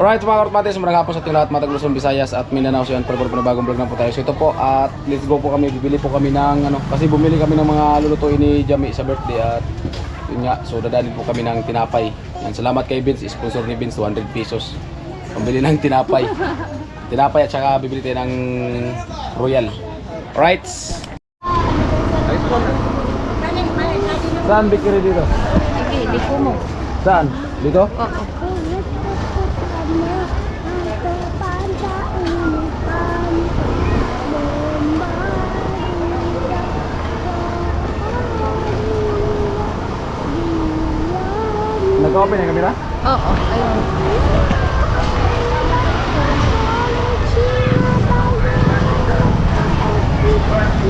Alright mga Kortmates, magandang hapon sa ating lahat, matag Luzon, Visayas at Mindanao. So yan, pero panibagong vlog na po tayo. So ito po, at let's go po kami, bibili po kami ng kasi bumili kami ng mga lulutuin ni Jami sa birthday. At yun nga, so dadalhin po kami ng tinapay. Yan, salamat kay Vince, sponsor ni Vince, 200 pesos pambili ng tinapay. Tinapay at saka bibili tayo ng Royal. Alright. Saan bikiri dito? Sige, di ko mo. Saan? Dito? Oo. Nag-open yung kamera? Oo, ayun.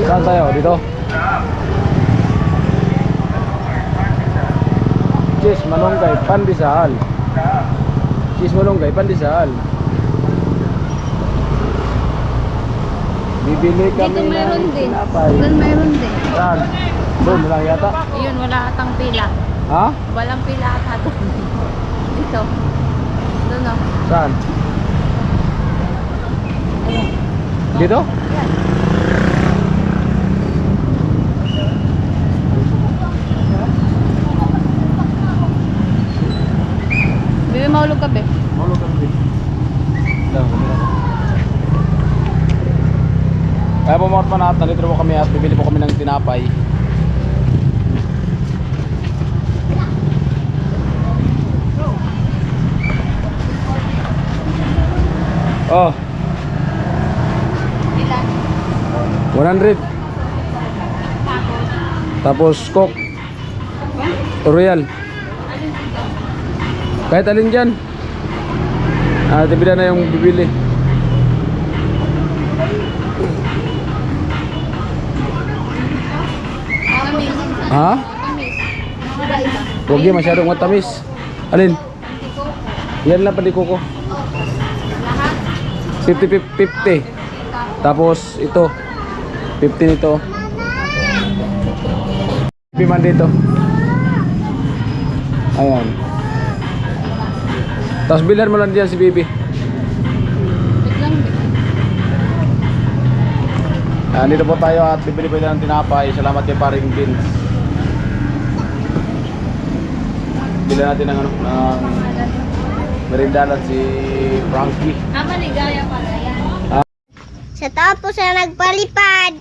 Saan tayo? Dito? Cheese malunggay, pandesal. Cheese malunggay, pandesal. Bibili kami Dito mayroon ng din. tinapay. Doon mayroon din. Saan? Doon lang yata. Ayun, wala atang pila. Ha? Walang pila ata doon. Dito. Doon o. Saan? Ayun. Dito? Yan. Bibi, mahulog ka, be. Mahulog kami. Kaya po mga Kortman, nandito po kami at bibili po kami ng tinapay. Oh, Ilan? 100. Tapos Coke Royal. Kahit alin dyan. Tibila na yung bibili. Tamis. Ha? Tamis. Iba-iba. Huwag yun masyadong matamis. Alin? Yan lang pandi ko. Lahat? 50. Tapos ito 50 nito. Piman dito. Ayan. Tapos bilan mo lang dyan si Bibi. Biglang, be. Dito po tayo at bibili po tayo ng tinapay. Salamat kay paring Vince. Bili natin ng ng merindalan si Frankie. Maligaya pala yan. Sa tapos na nagpalipad.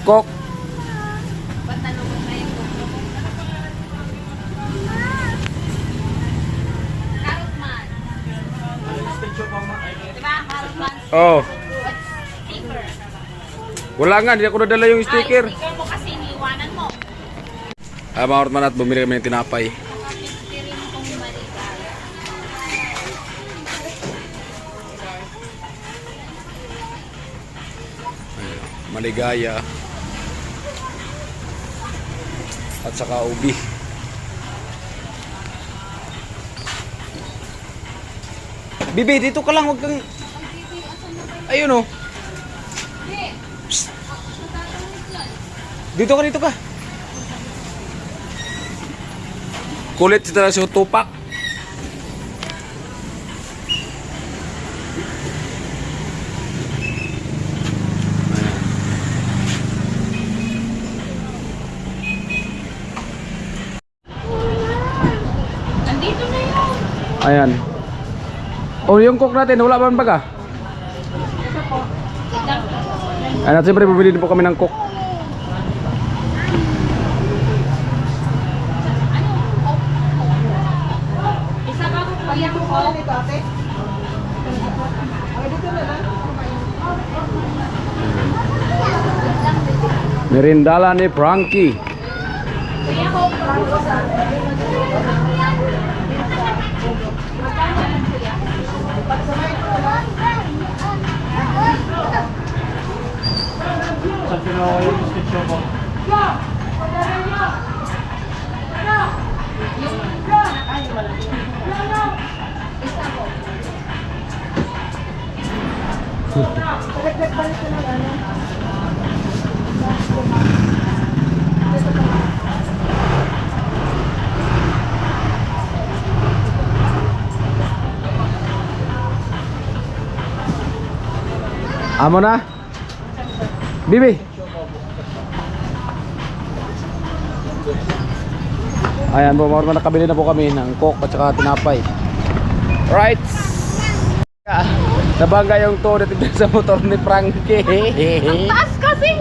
Coke. Ba't nalugod na yung gusto ko? Carrot man. Diba? Carrot man. Oh. Sticker. Wala nga, hindi ako nadala yung sticker. Ay, sticker mo kasi iniwanan mo. Mga Kortman, at bumili kami ng tinapay. Sticker mo kung maligaya. Maligaya. At saka ubi. Bibi, dito ka lang, wag kang... Ayun oh. Psst. Dito ka. Kulit si talaga si Tupac. Andito na yun. Ayan. Oh, yung coke natin, wala ba ang baga? Ayan, at siyempre bumili din po kami ng coke. Isa ka po pa yung coke. Merindala ni Frankie. Kuya coke. Sa Pinoy, gusto ko. Amo na? Bibi. Ayan po, mga nakabili na po kami ng coke at saka tinapay. Right. Nabangga yung to dito sa motor ni Frankie. Taas kasi!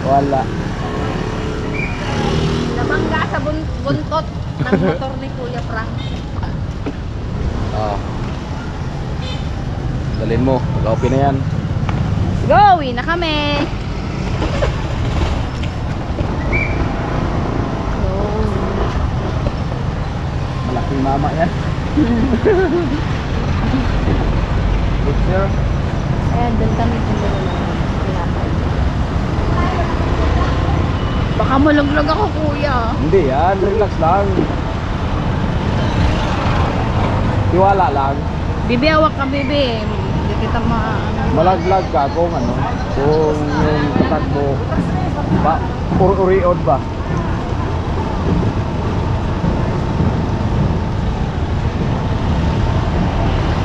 Wala. Nabangga sa buntot ng motor ni Kuya Frank. Oh. Dalhin mo, mag-open na yan. Go! Uwi na kami! Malaking mama yan. Picture. Ayan, doon kami kumulo ng tinapay. Baka malaglag ako, Kuya. Hindi yan, relax lang. Tiwala lang. Bibi, hawak ka, Bibi. Hindi kita Malaglag ka kung ano, kung yung tatag mo ba, uriod ba?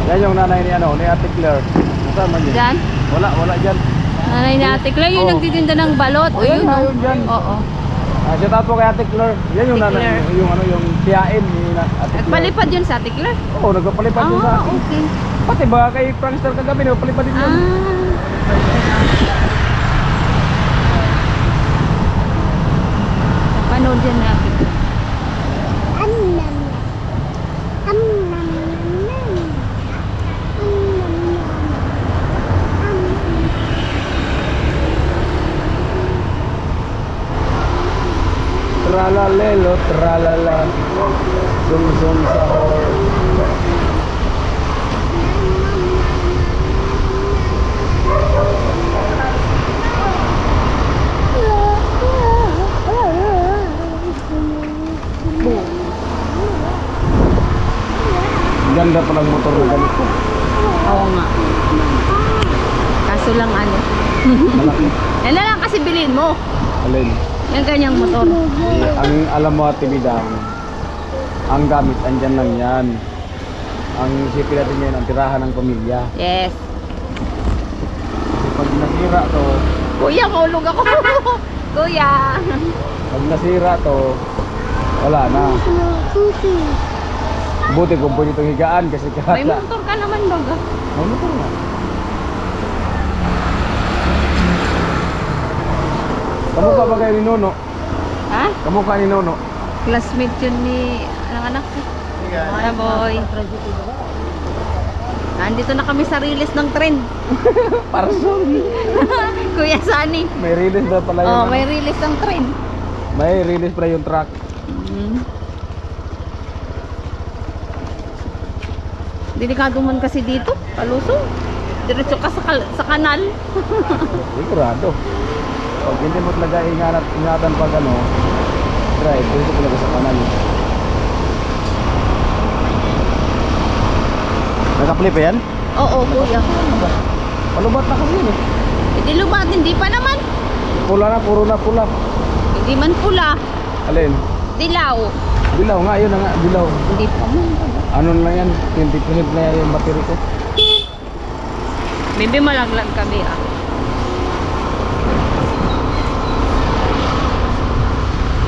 Yan yung nanay ni ano, ni Ate Claire. Nasama niya? Diyan? Wala dyan. Nanay ni Ate Claire, yung Oo. nagtitinda ng balot. Oh, yan nga, yun dyan. Oo. Shout out po kay Ate Claire. Yan yung Ate nanay, Claire. yung ano, yung tiyain ni Ate Claire. Nagpalipad yun sa Ate Claire? Oo, nagpapalipad yun sa akin. Okay. Pati ba kay Prankster kagabi, nagpapalipad din yun. Panood yan natin. Tralalelo, tralala. Zum sahur. Ganda pa ng motor na ganito. Oo nga. Kaso lang ano. Malaki. Yan na lang kasi bilhin mo. Alin. Yung ganyang motor. Ang alam mo Ate Bidang, ang gamit andyan lang yan. Ang isipin natin ngayon, ang tirahan ng pamilya. Yes. Kasi pag nasira to, Kuya, maulog ako. Kuya. pag nasira to, wala na. Buti kung pwede itong higaan kasi May kaya. motor ka naman, baga. May motor na. Kamukha ba kayo ni Nono? Ha? Kamukha ni Nono? Classmate yun ni ang anak ko. Hi, boy. Nandito na kami sa release ng trend. Parson. Kuya Sunny. May release na pala yun. Oh, ano? may release ng trend. May release pala yung truck. Delikado man kasi dito, palusong. Diretso ka sa kanal. Sigurado. Pag hindi mo talaga ingatan pag ano, drive, dito talaga sa kanan. Nakaplay pa yan? Oo, kuya. Palubat na kasi yun eh. Hindi lubat, hindi pa naman. Pula na, puro na pula. Hindi man pula. Alin? Dilaw. Dilaw nga, yun na nga, dilaw. Hindi pa man. Ano na yan, 20% na yan yung battery ko. Maybe malaglag kami ah.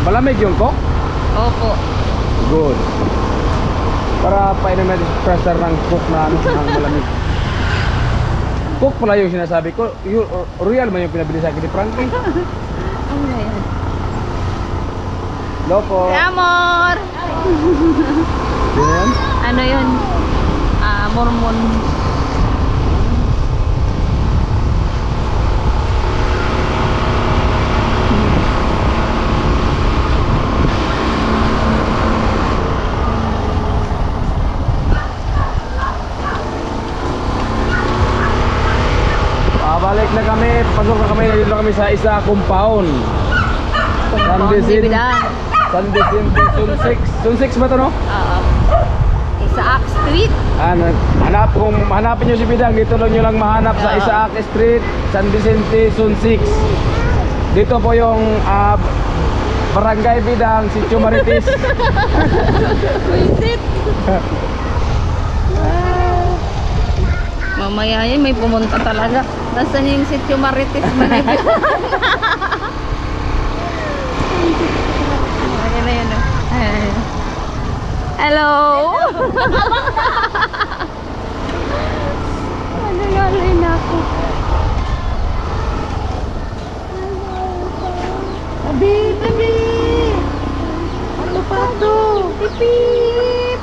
Malamig yung coke? Opo. Good. Para painom natin sa pressure ng coke na ano, ng malamig. Coke pala yung sinasabi ko. Real man yung pinabili sa akin ni Frankie. Ano na yan? Loko. Amor! Sino yan? Ano yun? Mormon. Balik na kami, pasok na kami, dito na kami sa isa compound. San Vicente, Zone 6. Zone 6 ba ito no? Isaac Street. Hanapin nyo si Bidang. Dito lang nyo lang mahanap sa Isaac Street, San Vicente, Zone 6. Dito po yung Barangay Bidang, Sitio Marites. Visit. Mamaya yun, may pumunta talaga. Nasaan yung Sitio Marites? Manibig. Ayan na yun. Ayan. Hello! Nalay na ako. Tabi! Tabi! Ano pa to? Pipip!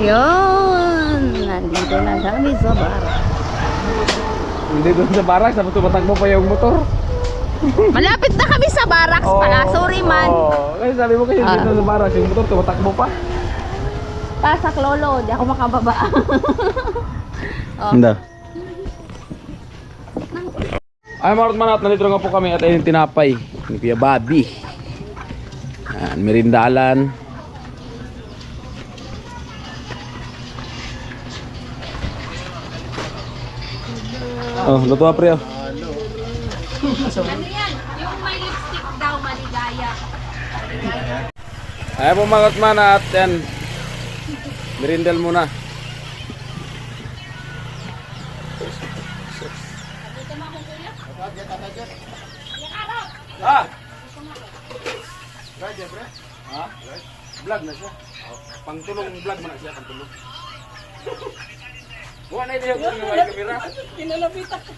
Yun! Nandito na kami sa bar. Hindi doon sa barak, sa tumatakbo pa yung motor. Malapit na kami sa barracks pala. Sorry man. Kasi sabi mo kasi dito sa barak, yung motor tumatakbo pa. Pasak lolo, di ako makababa. Hindi. Ay mga manat, nandito nga po kami at ayun yung tinapay ni Kuya Bobby. Merindalan. Oh, luto pre. Ano yan? Yung may lipstick daw, maligaya. Ay po mga manat, yan. Merindal muna. Ah! Right, pre? Ha? Vlog na siya. Pangtulong vlog mo na siya, pangtulong. Buwan na ito yung may kamera. Pinalapitak ko.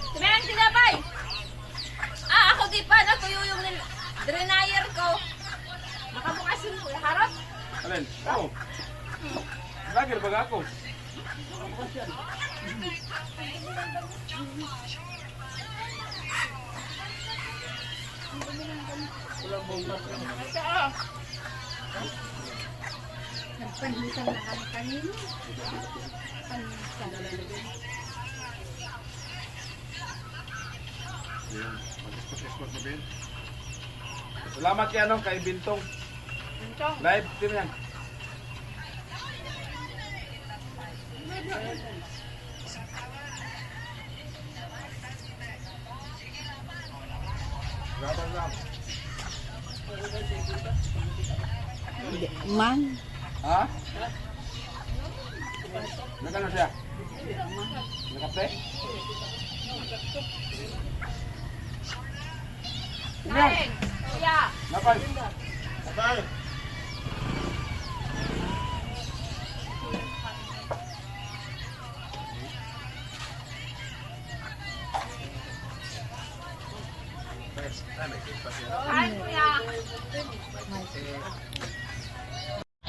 Sabihan sila, bay! Ako di pa natuyo yung drenayer ko. Nakabukas yung harap. Alin? Oo. Vlogger baga ako. Nagpanhisan na kami kanino. Salamat kay ano, kay Bintong. Live stream yan. Man. Ha? Nagano siya? Nakape? Kain! Kuya! Napay? Kain, kuya!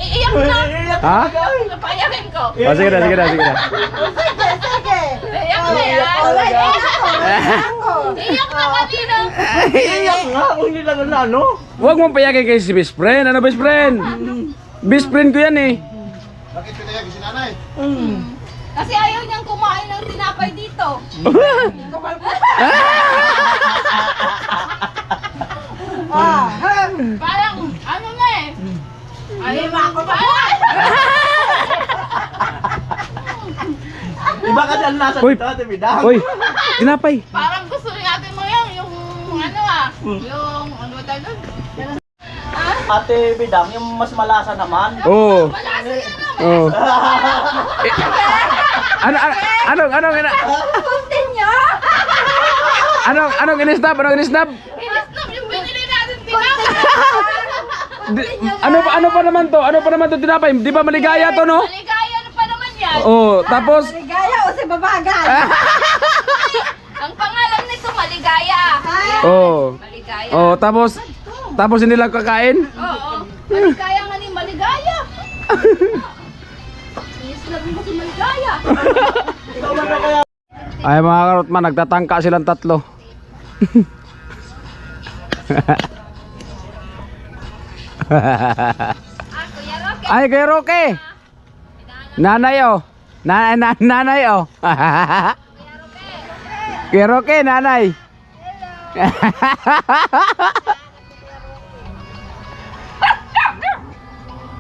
Iiyak na! Ha? Napayakin ko! Oh, sige na, sige na, sige na. Iiyak na yan! Iiyak na kanina! Huwag mong payakin kay si best friend. Ano best friend? Best friend ko yan eh. Bakit pinayag si nanay? Kasi ayaw niyang kumain ng tinapay dito. Parang, ano na eh. Ayaw na ako pa. Iba ka dyan nasa Uy. dito, Ate Bidang. Uy, tinapay. Parang gusto natin mo yung ano yung ano ba tayo doon? Ate Bidang, yung mas malasa naman. Oo. Malasa na naman. Oo. Anong in-snap? Anong in-snap? Inisnap yung binili natin tinapay. Ano pa naman to? Ano pa naman to tinapay? Di ba maligaya to, no? Maligaya na pa naman yan. Oh, tapos Maligaya o si Babagan? Ang pangalan nito Maligaya. oh. Maligaya. Oh, tapos hindi lang kakain. Oo. Maligaya nga ni Maligaya. Yes, lagi mo si Maligaya. Ay mga karotman, nagtatangka silang tatlo. Ah, Kuya Roque. Ay, Kuya Roque. Nanay oh. Nanay oh. Kuya Roque, nanay.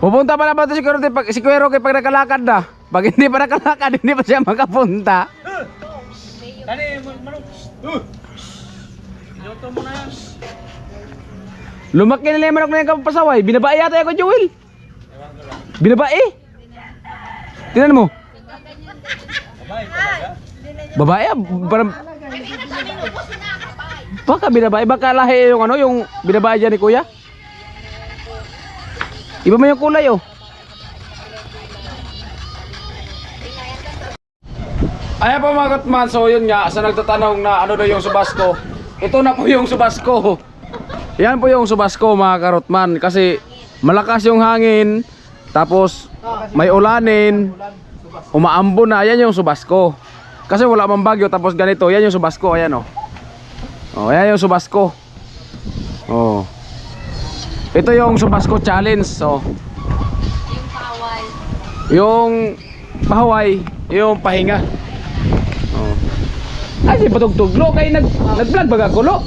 Pupunta pa na ba ito si Kuya Roque si Kuya Roque pag nakalakad na? Pag hindi pa nakalakad, hindi pa siya makapunta. Dani, manok. Inuto mo na yan. Lumaki nila yung manok na yung kapasaway. Binabae yata ako, Joel. Binabae. Tingnan mo. Babae, parang... Baka binabae, baka lahi yung ano, yung binabae dyan ni Kuya. Iba mo yung kulay oh. Ayan po mga katman, so yun nga, sa nagtatanong na ano daw yung subasko. Ito na po yung subasko. Yan po yung subasko mga karotman. Kasi malakas yung hangin, tapos may ulanin, umaambon na, yan yung subasko. Kasi wala mang bagyo, tapos ganito, yan yung subasko, ayan oh. Oh, yan yung subasko. Oh. Ito yung subasko challenge, so. Yung paway. Yung pahaway, yung pahinga. Oh. Ay, si patugtuglo kay nag-vlog baga kulo.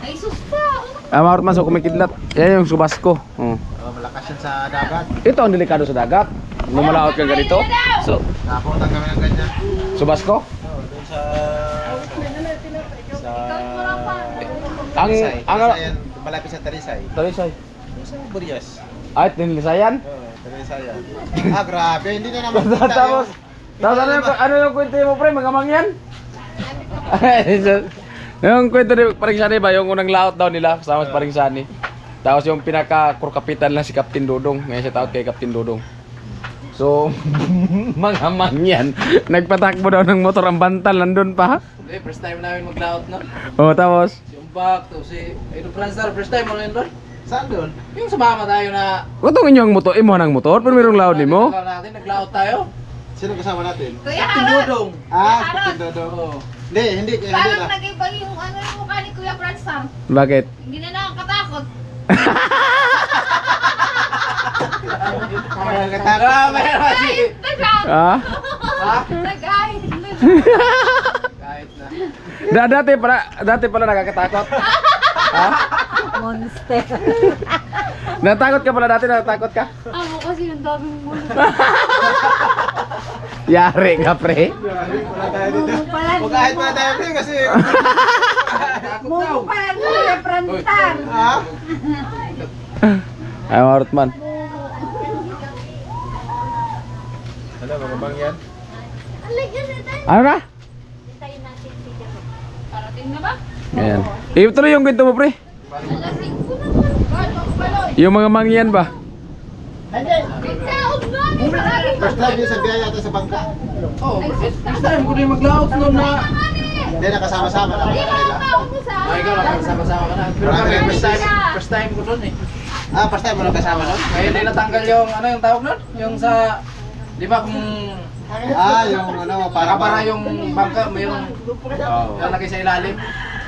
Ay, susta. Marot man so kumikidlat. Yan yung subasko. Oh. Malakas yan sa dagat. Ito ang delikado sa dagat. Lumalaot ka ganito. So, Napunta kami ng ganyan. subasko? Oo, doon sa... Ang Tarisayan, malapit sa Tarisay. Talisay. Doon sa Burias. Ay, tinilisayan. Oo, Tarisayan. Ah, grabe, hindi na naman kita Tapos ano yung kwento mo pre, mga mangyan? Yung kwento ni Paring Sani ba, yung unang laot daw nila kasama si Paring Sani. Tapos yung pinaka-kurkapitan lang si Captain Dodong, ngayon siya tawag kay Captain Dodong. So, mga mangyan, nagpatakbo daw ng motor ang bantal, nandun pa. Eh, first time namin mag-laot no? Oh, tapos, Yung back to si Edo Franstar, first time mo na yun doon? Saan doon? Yung sumama tayo na kutong inyong motor, imo ng motor, pero mayroong laot nimo. natin, nag-laot tayo. Sino kasama natin? Kuya Captain Harot. Dodong. Ah, Captain Dodo. Oo. Hindi Parang na. nag-iba yung ano yung mukha ni Kuya Franstar. Bakit? Hindi na nakakatakot. Grabe naman si... Ah? Nag-ahit. Kahit na. Dati pala nakakatakot. Ha? Monster. Natakot ka pala dati, natatakot ka? Ako kasi yung daming mulo. Yari ka pre. Huwag kahit pa tayo rin kasi... Mundo pa yan Kuya Prantan. Ha? Ay, marot man. Ano, mga bangyan? Ano na? Parating na ba? Ayan. Ituloy yung kwento mo pre. Alasing ko naman. Yung mga mangyan ba? Bitaog na. Marami pa. First time yun sa biyaya yata sa bangka. Oh, first time ko rin mag-laot noon na... Hindi, nakasama-sama na kami nila. Taog mo sa Ay, ikaw nakasama-sama ka na. Pero kami, first time ko doon eh. Ah, first time mo nakasama nun? Ngayon din natanggal yung, ano yung tawag nun? Yung sa... Di ba kung... Ah, yung ano, Para yung bangka, mayroong... Lalagay sa ilalim.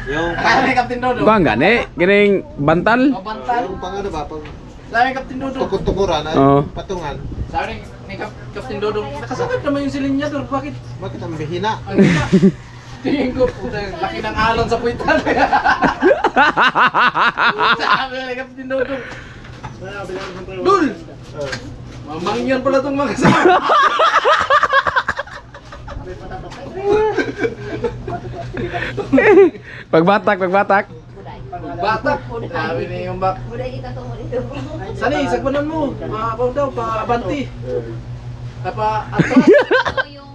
Yung Kaya ni Captain Dodo. Kuha nga ni, gining bantal. O bantal. yung pang ano ba, pang Sabi ni Captain Dodo. tukod-tukuran, ay Oo. patungan. Sabi ni Captain Dodo, nakasagad naman yung silinyador. Bakit? Bakit ang bihina? Ang hina. Tingin ko, puta, laki ng alon sa puwitan. Sabi ni Captain Dodo. Dul! Mamangyan pala itong mga kasama. Pagbatak. Batak. Sabi ni yung bak. Sani, sagpanan mo. Maabaw daw, pa abanti. Pa atras. Ito yung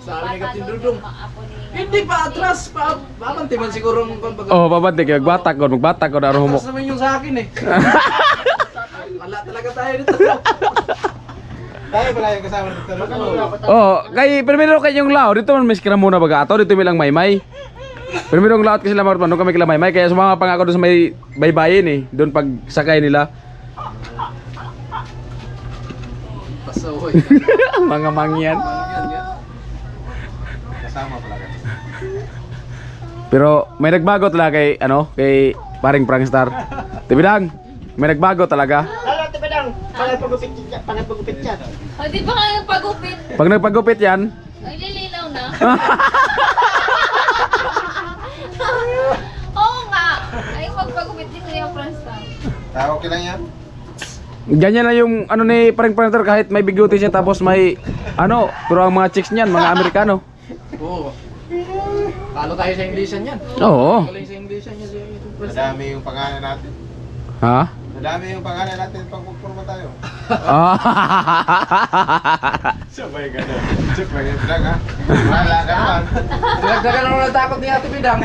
Sabi ni Captain Dudong. Hindi pa atras pa. Babante man siguro ang pag Oh, babante kay magbatak ko na humok. atras naman yung sa akin eh. Wala talaga tayo dito. Tayo pala yung kasama dito. Oh, kay primero kay yung lao dito man miskira muna baga ato dito milang maymay. Primero ang laot kasi sila marunong kami kila maymay kaya sumama pa nga ako doon sa may baybayin eh, doon pag sakay nila. Pasaway. Mga mangyan. Kasama pala ka. Pero may nagbago talaga kay ano, kay paring prankster. Tibidang, may nagbago talaga. Lalo, Tibidang. Pangapagupit yan. O, di ba kayo pagupit? Pag nagpagupit 'yan, Ay, lilinaw na. Oo nga. Ay, pagpagupit din ko yung Franstar. Okay lang yan. ganyan na yung ano ni paring prankster kahit may biguti siya tapos may ano, pero ang mga chicks niyan, mga Amerikano. Oo. Talo tayo sa Englishan yan. Oo. Galing sa Englishan yan siya. Madami yung pangalan natin. Ha? Madami yung pangalan natin pag pagpurma tayo. Ah. Sabay ka na. Check lang yung bilang ha. Wala ka naman. Dagdagan naman ang takot ni Ate Bidang.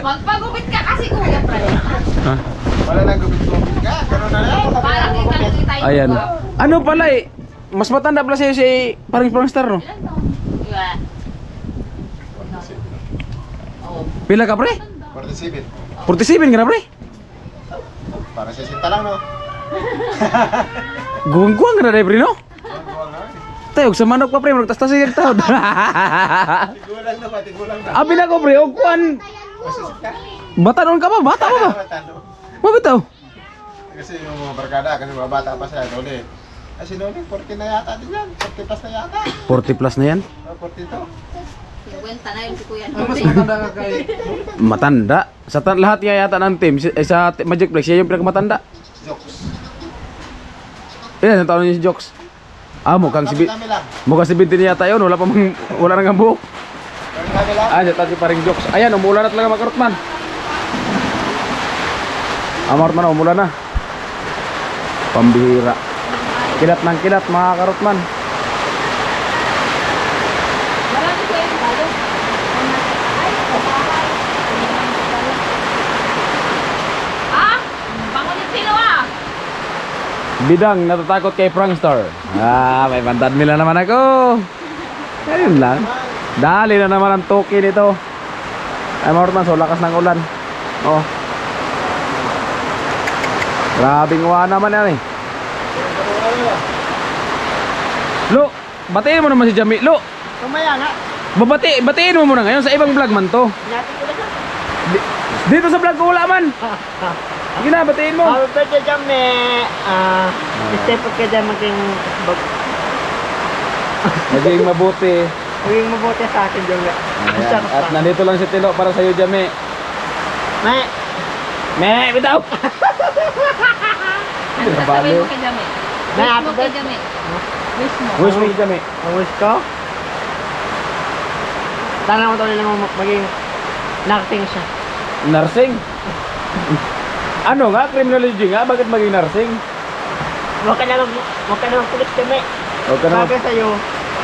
Magpagupit ka kasi kuya, Fran. Wala nang gupit-gupit ka. Ganun na lang. Para kita yung Ayan. Ano pala eh, mas matanda pala sa'yo si paring prankster no? Diba? Pila ka pre? 47. 47 ka na pre? Para sa sinta lang no. Guwang-guwang ka na dahil pre no? Buwang na. Tayo, sa manok pa pre, magtastas yung taon. Tigulang na ba? Tigulang na. Abi na ko pre, o kuan. Masusit ka. Bata noon ka ba? Bata pa ba? Matando. Mabitaw. Kasi yung mga barkada, kasi mga bata pa siya. Noli. Kasi Noli, 40 na yata din yan. 40 plus na yata. 40 plus na yan. 42. 50 na yun si kuya. Mas matanda ka kay... Matanda. Sa lahat nga yata ng team, sa Magic Flex, siya yung pinakamatanda. Jokes. Ilan ang taon niya si Jokes? Ah, mukhang Kami lang. 17 yata yun. Wala nang buhok. Kami lang. Ah, dyan paring Jokes. Ayan, umulan na talaga mga karotman. Ah, mga karotman, umulan na. Pambihira. Kilat ng kilat mga karotman. Marami ko yung talo. Ah! Bangunin sino ah! Bidang natatakot kay prankster. Ah, may bantad nila naman ako. Ayun lang. Dali na naman ang toki nito. Ay, mga karotman, so lakas ng ulan. Oh. Grabing uwa naman yan eh. Lo, batiin mo naman si Jami. Lo, Tumaya nga. batiin mo muna ngayon sa ibang vlog man to. Natin ko na. Dito sa vlog ko wala man. Sige na, batiin mo. Happy birthday, Jame. Step up ka dyan maging... Naging mabuti. Maging mabuti sa akin, Jame. Ayan. At nandito lang si Tilo para sa iyo, Jami. May, Me, bitaw. Ano sasabihin mo kay Jami? May Wish happy mo kay birthday. Jami. Wish mo. Wish mo Jami. ang wish ko. Sana ko daw nila maging nursing siya. Nursing? Ano nga? Criminology nga? Bakit maging nursing? Huwag ka na magpulit, Jame. Huwag ka naman. Bagay sa'yo,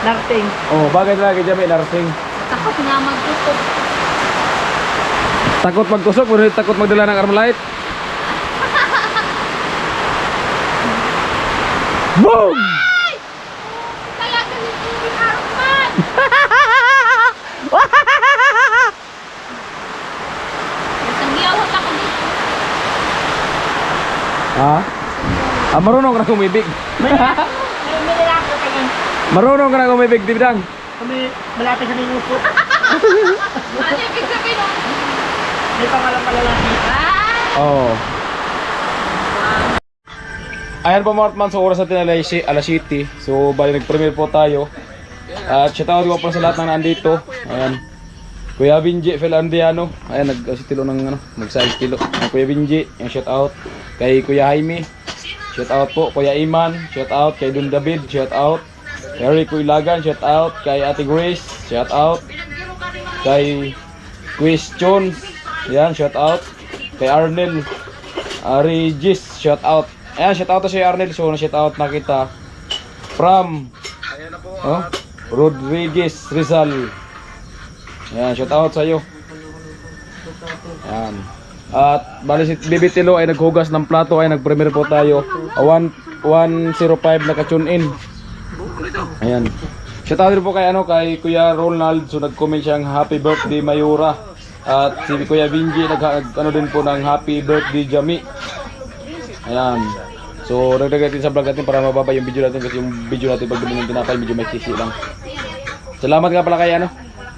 nursing. Oh, bakit lagi Jami nursing? Takot nga magtusok. Takot magtusok, pero takot magdala ng Armalite. Boom! Talaga ni Jimmy Hartman! Isang giyawat ako dito. Ha? Ah, marunong ka na kumibig. May nilako ka yan. Marunong ka na kumibig, Dibdang. Kami malapit sa may upo. Ano yung ibig sabihin nun? May pangalan pala lalaki. Ah! Oo. Ayan po mga Artman, so oras natin alas 7. So bali nag-premiere po tayo. At shoutout ko po sa lahat ng nandito. Ayan. Kuya Binji, Fel Andiano. Ayan, nag-sitilo ng ano, mag-size kilo. Kuya Binji, yung shoutout. Kay Kuya Jaime, shoutout po. Kuya Iman, shoutout. Kay Don David, shoutout. Kay Rico Ilagan, shoutout. Kay Ate Grace, shoutout. Kay Question, yan, shoutout. Kay Arnel Regis, shoutout. Ayan, shoutout to si Arnel. So, na-shoutout na kita from Oh, Rodriguez Rizal. Yan, shout out sa iyo. Yan. At bali si Bibi Tilo ay naghugas ng plato ay nag-premiere po tayo. 105 naka-tune in. Ayan. Shout out din po kay kay Kuya Ronald, so nag-comment siyang happy birthday Mayura. At si Kuya Vinji din po ng happy birthday Jami. Ayan. So nagdagdag natin sa vlog natin para mababa yung video natin kasi yung video natin pag bumili ng tinapay medyo may kisi lang. Salamat nga pala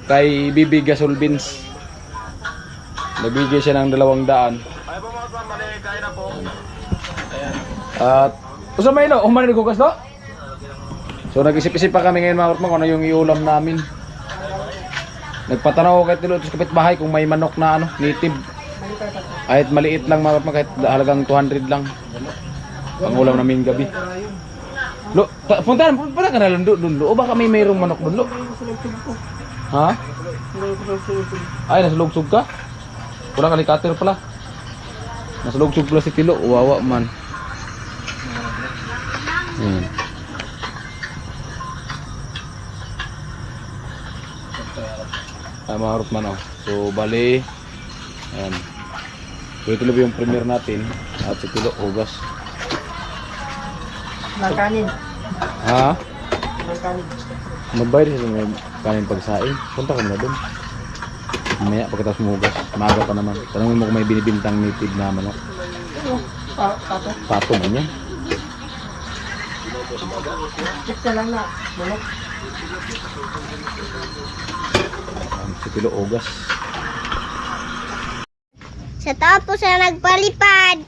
kay Bibi Gasol Beans. Nabigay siya ng 200. At usa may umani naghugas no? So nag-isip-isip pa kami ngayon mga kapatid kung ano yung iulam namin. Nagpatanaw ko kay Tilo sa kapitbahay kung may manok na native. Kahit maliit lang mga kapatid, kahit halagang 200 lang. Pangulam namin gabi. Lo, puntahan ka na lang doon. O baka may mayroong manok doon, lo? Ha? Ay, nasa lugsog ka? Wala kalikater pala. Nasa lugsog pala si Tilo. Wawa man. Maharap man So bali ayan. So ito yung premiere natin. At si Tilo hugas. Magkanin. Ha? Magkanin. Magbayad siya ng kanin pagsaing. Punta ka muna doon. Mamaya pagkatapos mo hugas. Maaga pa naman. Tanungin mo kung may binibintang native na manok. Pato. Pato man yan. Ito lang na. Manok. Si Tilo hugas. Sa tapos na nagpalipad.